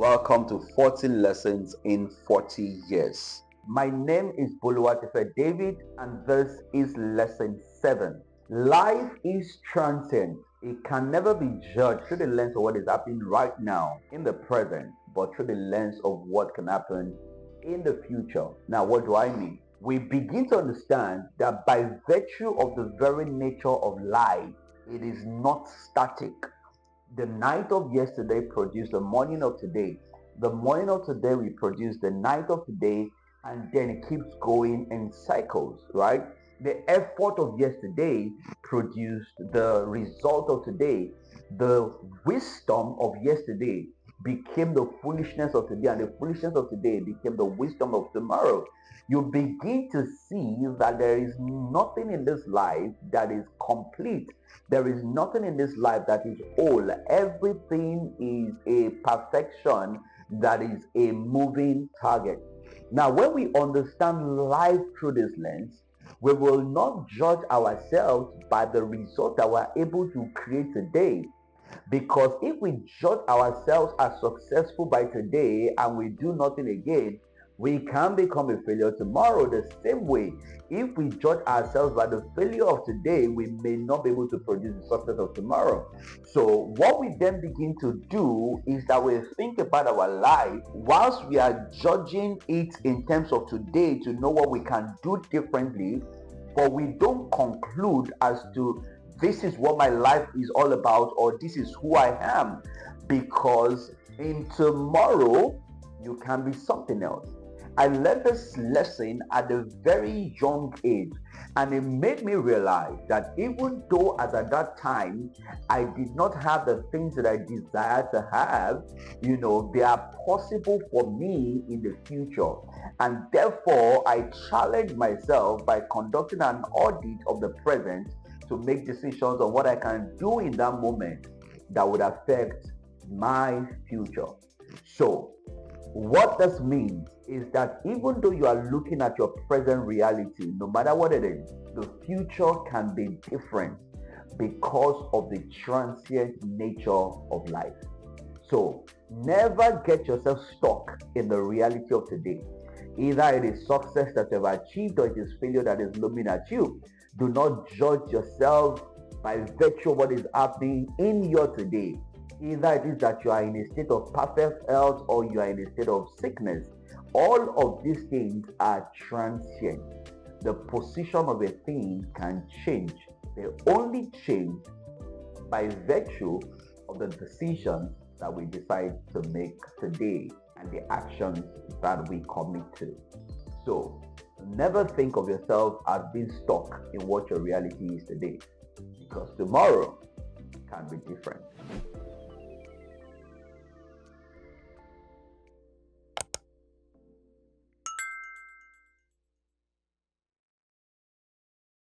Welcome to 40 Lessons in 40 Years. My name is Boluwatife David, and this is Lesson 7. Life is transient. It can never be judged through the lens of what is happening right now in the present, but through the lens of what can happen in the future. Now, what do I mean? We begin to understand that by virtue of the very nature of life, it is not static. The night of yesterday produced the morning of today. The morning of today will produce the night of today, and then it keeps going in cycles, right? The effort of yesterday produced the result of today. The wisdom of yesterday became the foolishness of today, and the foolishness of today became the wisdom of tomorrow. You begin to see that there is nothing in this life that is complete. There is nothing in this life that is whole. Everything is a perfection that is a moving target. Now, when we understand life through this lens, we will not judge ourselves by the result that we're able to create today. Because if we judge ourselves as successful by today and we do nothing again, we can become a failure tomorrow. The same way, if we judge ourselves by the failure of today, we may not be able to produce the success of tomorrow. So what we then begin to do is that we think about our life whilst we are judging it in terms of today to know what we can do differently, but we don't conclude as to this is what my life is all about or this is who I am, because in tomorrow you can be something else. I learned this lesson at a very young age, and it made me realize that even though as at that time I did not have the things that I desired to have, they are possible for me in the future. And therefore, I challenged myself by conducting an audit of the present to make decisions on what I can do in that moment that would affect my future. So, what this means is that even though you are looking at your present reality, no matter what it is, the future can be different because of the transient nature of life. So never get yourself stuck in the reality of today. Either it is success that you have achieved or it is failure that is looming at you. Do not judge yourself by virtue of what is happening in your today. Either it is that you are in a state of perfect health or you are in a state of sickness. All of these things are transient. The position of a thing can change. They only change by virtue of the decisions that we decide to make today and the actions that we commit to. So, never think of yourself as being stuck in what your reality is today, because tomorrow can be different.